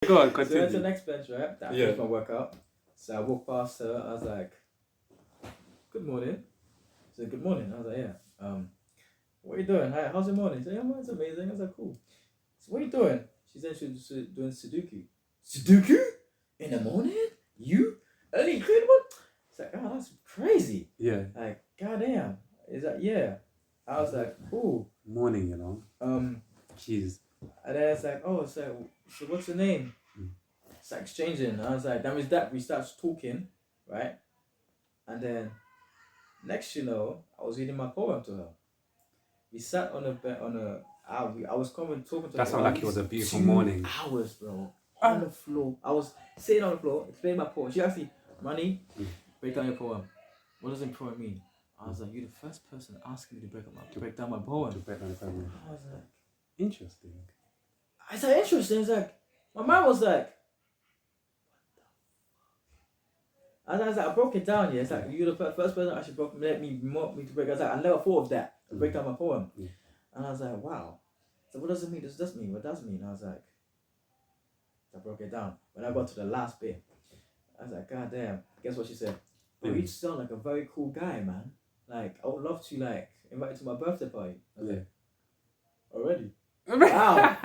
Go on, So I went to the continue. next bench, right? That Yeah. finished my workout. So I walked past her. I was like, "Good morning." She said, "Good morning." I was like, "Yeah. What are you doing? Hi, how's your morning?" She said, "Yeah, it's amazing." I was like, "Cool." So what are you doing? She said she was doing Sudoku. Sudoku? In the morning? You? Early grade one? It's like, oh, that's crazy. Yeah. Like, goddamn. Is that yeah? I was like, cool. Morning, you know. Jeez. And then it's like, oh, so what's your name? It's like exchanging. And I was like, that means that we start talking, right? And then next, you know, I was reading my poem to her. We sat on I was talking to her. That sounded like it was a beautiful 2 morning. hours, bro. On the floor. I was sitting on the floor, explaining my poem. She asked me, Manny, break down your poem. What does the poem mean? I was like, you're the first person asking me to break down my poem. To break down the poem. I was like, interesting. I said, interesting. It's like, my mind was like, and I was like, I broke it down, yeah. It's like, you're the first person that actually let me to break. I was like, I never thought of that, to break down my poem. Yeah. And I was like, wow. So what does it mean? Does this mean? What does it mean? I was like, I broke it down. When I got to the last bit, I was like, God damn. Guess what she said? Bro, you sound like a very cool guy, man. Like, I would love to, like, invite you to my birthday party. I was like, already? Wow.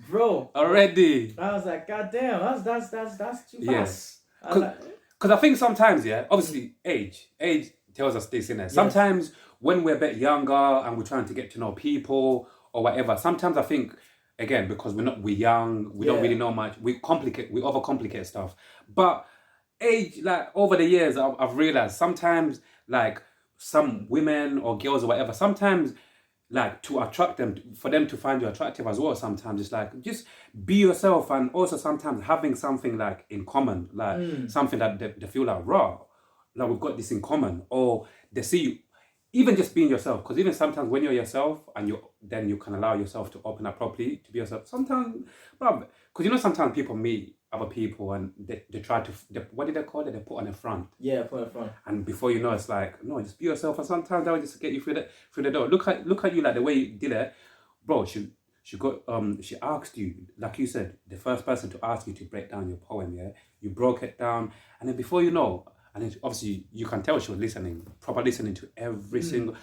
Bro. Already. I was like, God damn, that's too fast. Yes. Because I think sometimes, yeah, obviously age tells us this, innit? Yes. Sometimes when we're a bit younger and we're trying to get to know people or whatever, sometimes I think, again, because we're young, we don't really know much, we overcomplicate stuff. But age, like over the years, I've realized sometimes, like some women or girls or whatever, sometimes like to attract them, for them to find you attractive as well, sometimes it's like just be yourself, and also sometimes having something like in common, like something that they feel like raw, like we've got this in common, or they see you even just being yourself. Because even sometimes when you're yourself and then you can allow yourself to open up properly to be yourself. Sometimes, because you know, sometimes people meet other people and they try to, what did they call it? They put on a front. Yeah, put on a front. And before you know, it's like, no, just be yourself. And sometimes that will just get you through the door. Look at you, like the way you did it, bro. She asked you, like you said, the first person to ask you to break down your poem. Yeah, you broke it down, and then before you know. And then obviously you can tell she was proper listening to every single.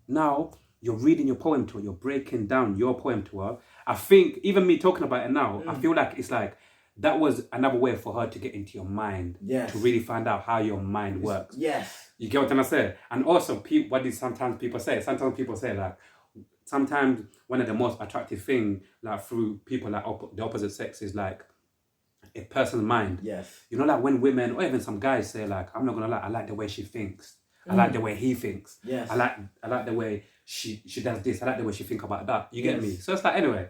Now you're reading your poem to her, you're breaking down your poem to her. I think even me talking about it now, I feel like it's like that was another way for her to get into your mind. Yes. To really find out how your mind works. Yes. You get what I'm saying? And also, sometimes people say like, sometimes one of the most attractive things, like through people like the opposite sex, is like a person's mind. Yes. You know, like when women or even some guys say like, I'm not gonna lie, I like the way she thinks. I like the way he thinks. Yes. I like the way she does this. I like the way she think about that. You get me? So it's like, anyway,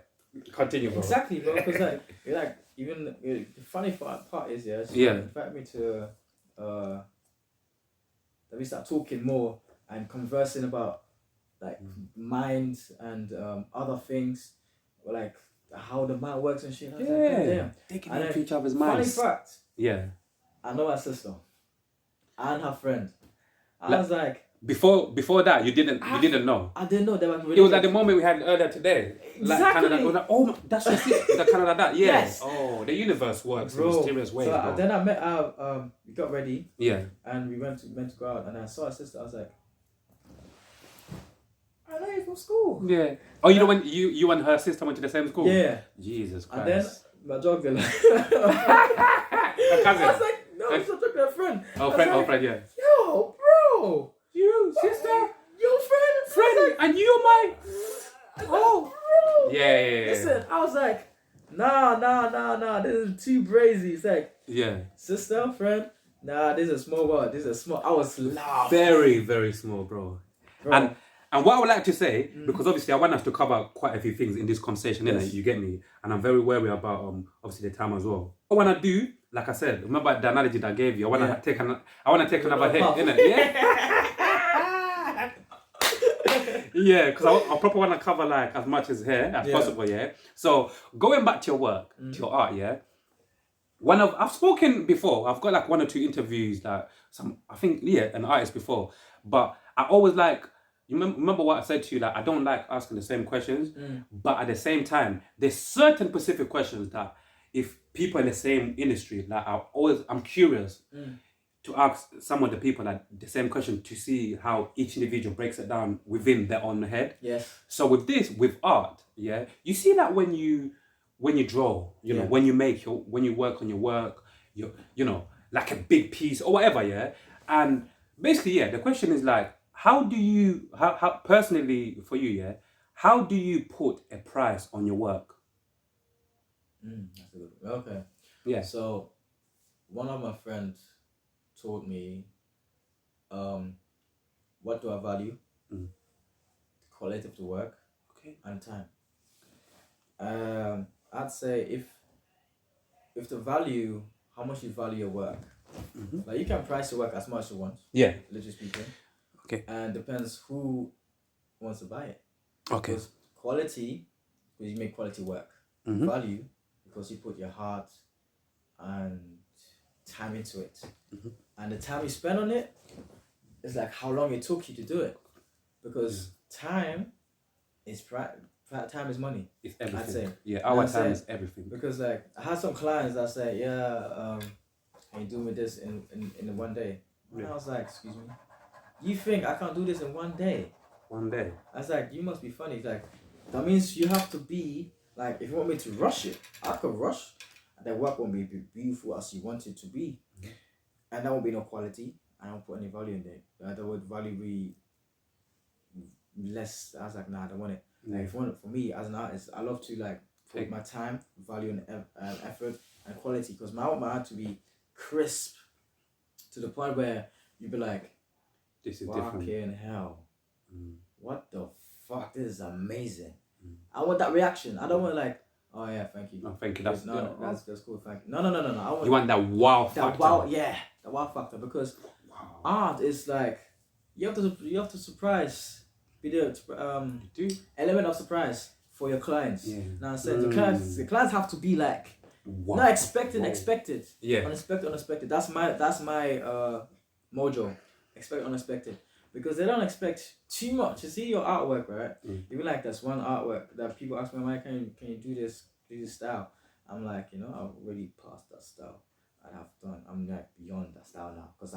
continue, bro. Exactly, bro. Because like even the funny part is, she invited me to that we start talking more and conversing about like minds and other things, like how the mind works and shit. I was like, God damn. Digging into each other's minds. Funny fact. Yeah. I know her sister and her friend. I was like, before that, you didn't know. I didn't know they were really. It was like the moment we had earlier today. Exactly. Like, kind of like, like, oh, that's your sister. That kind of like that. Yeah. Yes. Oh, the universe works in mysterious ways. So then I met her. We got ready. Yeah. And we meant to go out, and I saw her sister. I was like, I know you from school. Yeah. Oh, you know when you and her sister went to the same school? Yeah. Jesus Christ. And then my dog girl. Her cousin. I was like, no, it's not talking to a friend. Oh, friend, yeah. Yo, bro. You, sister. Your friend. And you my. Oh. Bro. Yeah. Listen, I was like, nah. This is too crazy. It's like, yeah. Sister, friend. Nah, this is a small world. I was laughing. Very, very small, bro. And what I would like to say, because obviously I want us to cover quite a few things in this conversation, innit? You get me? And I'm very wary about obviously the time as well. What I want to do, like I said, remember the analogy that I gave you? I want to take another hit, innit? Yeah? Yeah, because I proper want to cover like as much as here as possible, yeah? So going back to your work, to your art, yeah? I've spoken before, I've got like 1 or 2 interviews that an artist before, but I always like, you remember what I said to you, like, I don't like asking the same questions, but at the same time, there's certain specific questions that if people in the same industry, like I'm curious to ask some of the people like the same question to see how each individual breaks it down within their own head. Yes. So with art, yeah, you see that when you draw, you know, when you work on your work, you know, like a big piece or whatever, yeah. And basically, yeah, the question is like, how personally for you, yeah, how do you put a price on your work? That's a good one. Okay. Yeah. So, one of my friends told me, what do I value? Quality of the work, Okay. and time. I'd say if the value, how much you value your work, like you can price your work as much as you want. Yeah. Literally speaking. Okay. And depends who wants to buy it. Okay. Because quality, because you make quality work. Value, because you put your heart and time into it. And the time you spend on it is like how long it took you to do it. Because time is time is money. It's everything. I'd say. Yeah, our time is everything. Because like I had some clients that say, can you do me this in one day? And I was like, excuse me, you think I can't do this in one day? One day. I was like, you must be funny. It's like, that means you have to be like, if you want me to rush it, I could rush, and the work won't be beautiful as you want it to be, and that won't be no quality. I don't put any value in there. The word value be less. I was like, nah, I don't want it. Like, if you want it, for me as an artist, I love to like put my time, value, and effort and quality, because I want my art to be crisp to the point where you'd be like, this is different. Fucking hell. What the fuck? This is amazing. I want that reaction. I don't want like, oh yeah, thank you. No, thank you. That's cool. Thank you. No. I want that wow factor. The wow factor, because art is like you have to surprise, be the element of surprise for your clients. Yeah. Now, the clients have to be like not expected. Yeah. Unexpected. That's my mojo. Expect unexpected. Because they don't expect too much. You see your artwork, right? Even like there's one artwork that people ask me, can you do this style? I'm like, I've already passed that style. I have done. I'm like beyond that style now, because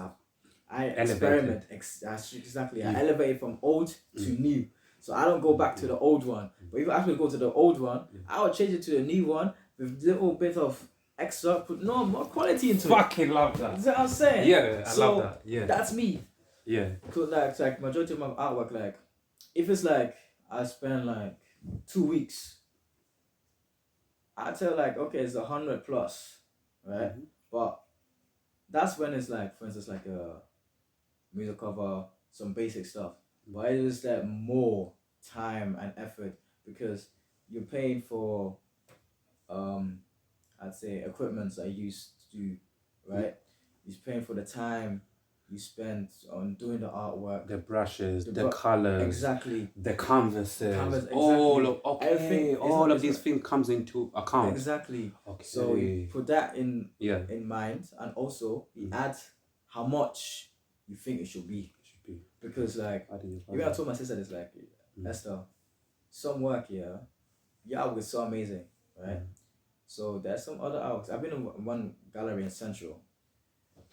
I experiment. Exactly. I elevate from old to new. So I don't go back to the old one. But if you ask me to go to the old one, I would change it to the new one with a little bit of extra, put more quality into it. Fucking love that. That's what I'm saying. Yeah, I love that. Yeah. That's me. Yeah. Cause like majority of my artwork, like if it's like I spend like 2 weeks, I tell like, okay, it's 100 plus, right? But that's when it's like, for instance, like a music cover, some basic stuff. But it is like more time and effort, because you're paying for I'd say equipment I used to do, right? You're paying for the time you spent on doing the artwork, the brushes, the colors, exactly, the canvases, exactly. all of these things comes into account. Exactly. Okay. So you put that in mind, and also you add how much you think it should be. Because like, even I told my sister this, like, Esther, some work your artwork is so amazing, right? So there's some other artworks. I've been in one gallery in Central.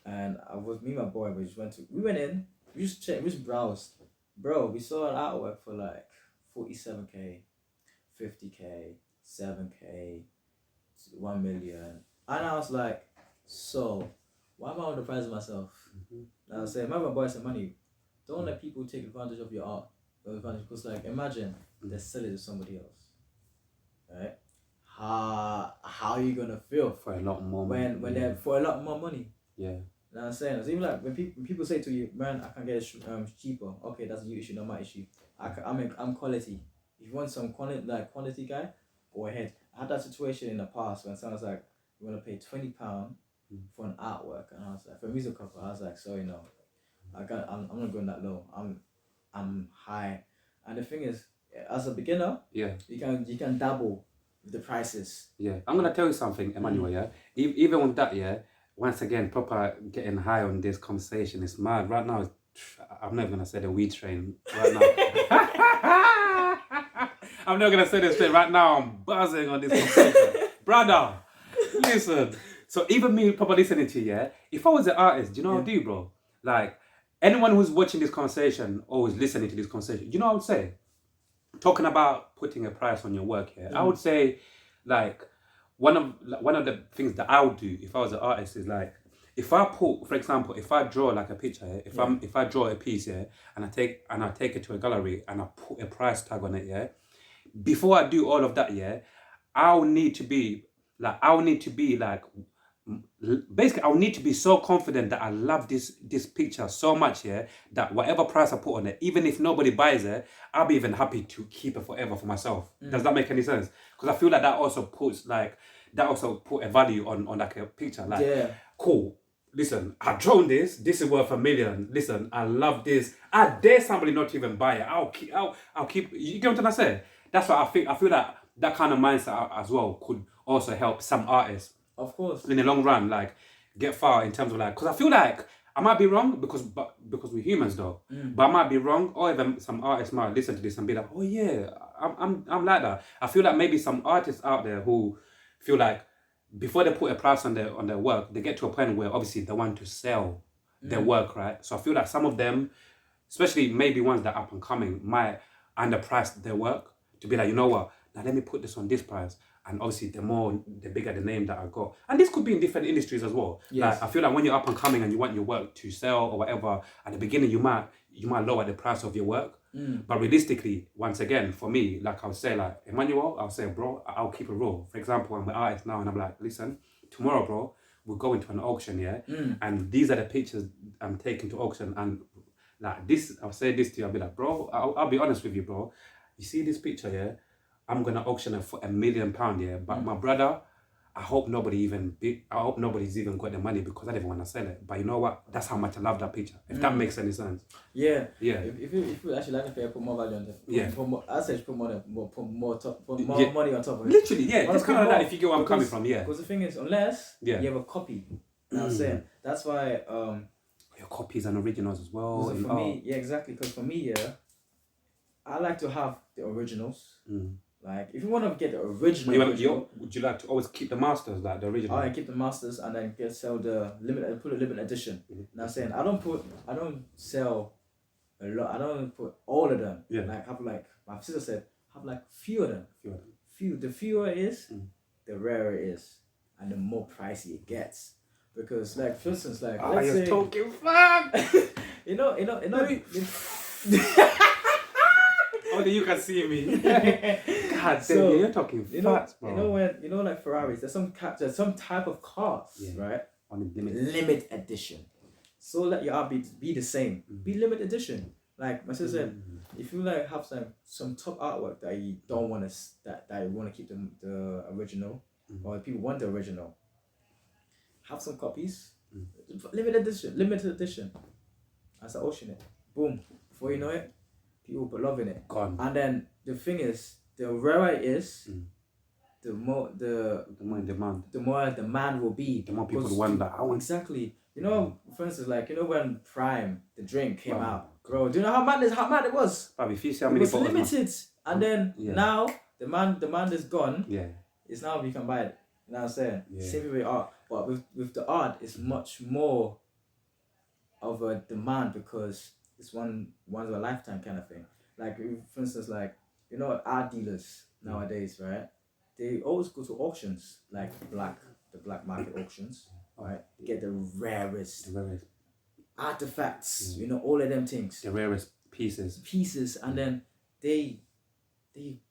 And I was, me and my boy, we went in, we just browsed. Bro, we saw an artwork for like 47K, 50K, 7K, 1 million. And I was like, so, why am I on the price of myself? And I was saying, my boy said, money, don't let people take advantage of your art. Because like, imagine they sell it to somebody else, right? How are you gonna feel for a lot more money? When they're for a lot more money? Yeah. You know what I'm saying? It's even like when people say to you, man, I can get it cheaper. Okay, that's your issue, not my issue. I'm quality. If you want some quality guy, go ahead. I had that situation in the past when someone was like, you want to pay £20 for an artwork, and I was like, for a music cover, I was like, sorry, no, I'm not going that low. I'm high, and the thing is, as a beginner, you can dabble with the prices. Yeah, I'm gonna tell you something, Emanuel. Yeah, even with that, once again, proper getting high on this conversation is mad. Right now, I'm not gonna say the weed train right now. I'm not gonna say this straight. Right now, I'm buzzing on this conversation. Brother, Listen. So even me probably listening to you, yeah, if I was an artist, do you know what I'd do, bro? Like, anyone who's watching this conversation or is listening to this conversation, you know what I would say? Talking about putting a price on your work here, I would say, like, one of the things that I would do if I was an artist is like, if I put, for example, if I draw like a picture here, if I draw a piece here and I take it to a gallery and I put a price tag on it, yeah, before I do all of that, yeah, I'll need to be like basically I'll need to be so confident that I love this picture so much, yeah, that whatever price I put on it, even if nobody buys it, I'll be even happy to keep it forever for myself. Does that make any sense? Because I feel like that also put a value on like a picture. Like, cool. Listen, I've drawn this. This is worth $1 million. Listen, I love this. I dare somebody not to even buy it. I'll keep. You get what I'm saying? That's what I think. I feel that that kind of mindset as well could also help some artists. Of course. In the long run, like, get far in terms of like, because I feel like I might be wrong because we're humans though. But I might be wrong, or even some artists might listen to this and be like, oh yeah, I'm like that. I feel like maybe some artists out there who feel like before they put a price on their work, they get to a point where obviously they want to sell their work, right? So I feel like some of them, especially maybe ones that are up and coming, might underprice their work to be like, you know what, now let me put this on this price. And obviously the bigger the name that I got. And this could be in different industries as well. Yes. Like, I feel like when you're up and coming and you want your work to sell or whatever, at the beginning you might lower the price of your work. But realistically, once again, for me, like I would say, like, Emanuel, I'll say, bro, I'll keep it raw. For example, I'm an artist now and I'm like, listen, tomorrow, bro, we're going to an auction, yeah? And these are the pictures I'm taking to auction. And like this, I'll say this to you, I'll be like, bro, I'll be honest with you, bro. You see this picture, yeah? I'm gonna auction it for £1 million, yeah. But my brother, I hope nobody's even got the money because I didn't want to sell it. But you know what? That's how much I love that picture. If that makes any sense. Yeah. Yeah. If you actually like it, put more value on it. Yeah. Put more money on top of it. Literally, yeah. It's kind of like that if you get where I'm coming from, yeah. Because the thing is, unless you have a copy, you know what I'm saying? That's why your copies and originals as well. So for me, yeah, exactly. Because for me, yeah, I like to have the originals. Like, if you want to get the original, would you like to always keep the masters, like the original? I keep the masters and then sell the limited edition. Now, I'm saying I don't sell a lot. I don't put all of them. Yeah. Like, have like my sister said, have like few of them. The fewer it is, the rarer it is, and the more pricey it gets. Because, like, for instance, like, let's say, talking fuck. you know. Only you can see me. God damn, you're talking facts, bro. Like Ferraris, there's some type of cars, right? On the limit edition. So let your art be the same. Be limited edition. Like my sister said, if you like have some top artwork that you don't want to that you want to keep the original, or people want the original, have some copies. Limited edition. As I auction it, boom. Before you know it, people will be loving it. Gone. And then the thing is, the rarer it is, the more in demand. The more demand will be. The more people want that. Exactly. You know, for instance, like, you know when Prime, the drink, came out, bro. Do you know how mad it was? If you see how many it was limited, and then now the demand is gone. Yeah. It's now you can buy it. You know what I'm saying? Yeah. Same with art, but with the art, it's much more of a demand because it's once in a lifetime kind of thing. Like, for instance, like, you know, art dealers nowadays, right? They always go to auctions, like the black market auctions, right? Get the rarest artifacts, you know, all of them things. The rarest pieces. And then they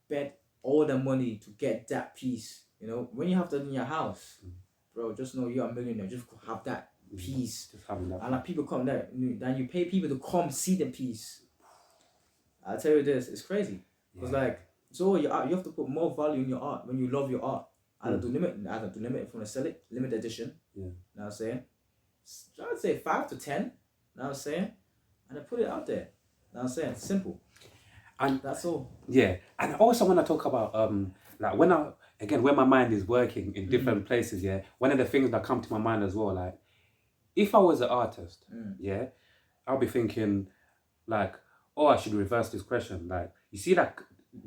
bet all the money to get that piece. You know, when you have that in your house, bro, just know you're a millionaire. Just have that piece. Just having that. And like, people come there, then you pay people to come see the piece. I'll tell you this, it's crazy. Because so your art, you have to put more value in your art when you love your art. Either do limit if you want to sell it, limited edition. Yeah. Know what I'm saying? I'd say 5 to 10. Know what I'm saying? And I put it out there. Know what I'm saying? Simple. And that's all. Yeah. And I also want to talk about like when my mind is working in different places, yeah, one of the things that come to my mind as well, like, if I was an artist, yeah, I'll be thinking, like, I should reverse this question. Like, you see, like,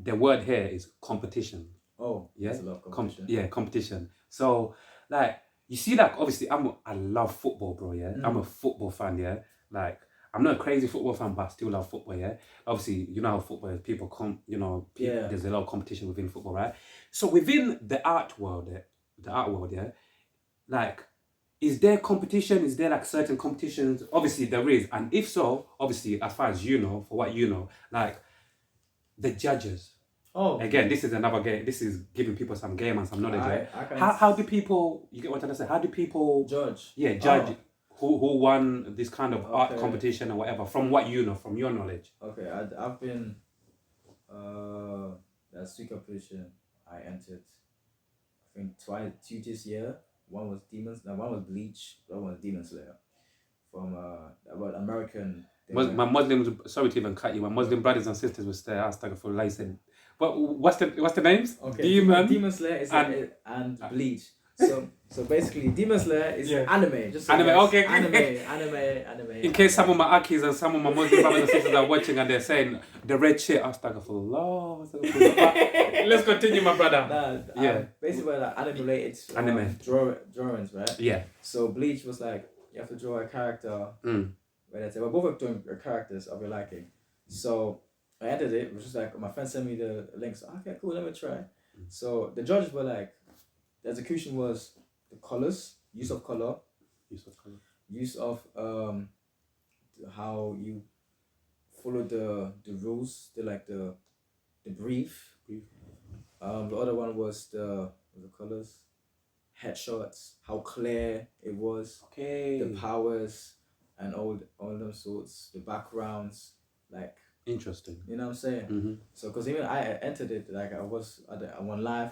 the word here is competition. Oh, yeah, that's a lot of competition. Competition. So, like you see, like obviously I love football, bro. Yeah, I'm a Mm. football fan. Yeah, like I'm not a crazy football fan, but I still love football. Yeah, obviously you know how football is. People Yeah. there's a lot of competition within football, right? So within the art world, yeah, like. Is there competition? Is there like certain competitions? Obviously there is, and if so, obviously as far as you know, for what you know, like the judges. Oh, Again, this is another game. This is giving people some game and some knowledge. Yeah? I can How do people? You get what I'm trying to say? How do people? judge. Yeah, judge Oh, who won this kind of art okay. competition or whatever from what you know, from your knowledge. Okay, I've been that street competition I entered. I think two this year. One was one was Bleach. One was Demon Slayer. From about American. My Muslims, sorry to even cut you. My Muslim brothers and sisters will stay. Astaghfirullah. I said, but what's the names? Okay, Demon. Demon Slayer is and Bleach. So basically, Demon Slayer is anime. Just so Anime, yes, okay. Anime. In case some of my Akis and some of my Muslim brothers and sisters are watching and they're saying the red shit, astaghfirullah. Let's continue, my brother. Basically, like anime related Anime. drawings, right? Yeah. So Bleach was like you have to draw a character. Where they say, well, both are doing characters of your liking. So I entered it. It was just like my friend sent me the links. So, okay, cool. Let me try. So the judges were like, the execution was the colors, use of color, use of how you follow the rules, the brief. The other one was the colors, headshots, how clear it was, the powers, and all them sorts, the backgrounds, like. Interesting. You know what I'm saying? So, because even I entered it, like I went live.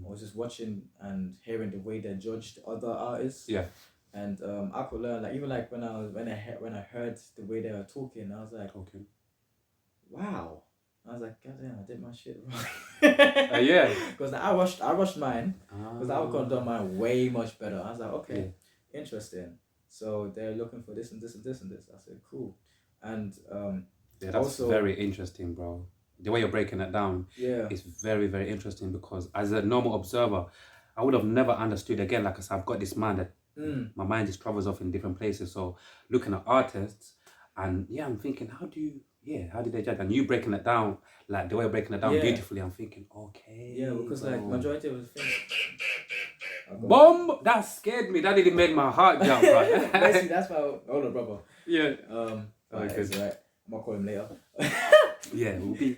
I was just watching and hearing the way they judged other artists. Yeah. And I could learn, like even like when I heard the way they were talking, I was like, wow. I was like, God damn, I did my shit wrong. Yeah. Because I rushed mine. Because I could have done mine way much better. I was like, okay, interesting. So they're looking for this and this and this and this. I said, cool. And that's also very interesting, bro. The way you're breaking it down is very, very interesting because as a normal observer, I would have never understood. Again, like I said, I've got this mind that my mind just travels off in different places. So looking at artists and I'm thinking, how did they judge? And you breaking it down, like the way you're breaking it down beautifully, I'm thinking, okay. Yeah, because like majority of the things. Bomb! That scared me. That really made my heart jump, right? Basically, that's my older brother. Yeah. Right. I'm gonna call him later. Yeah, we'll be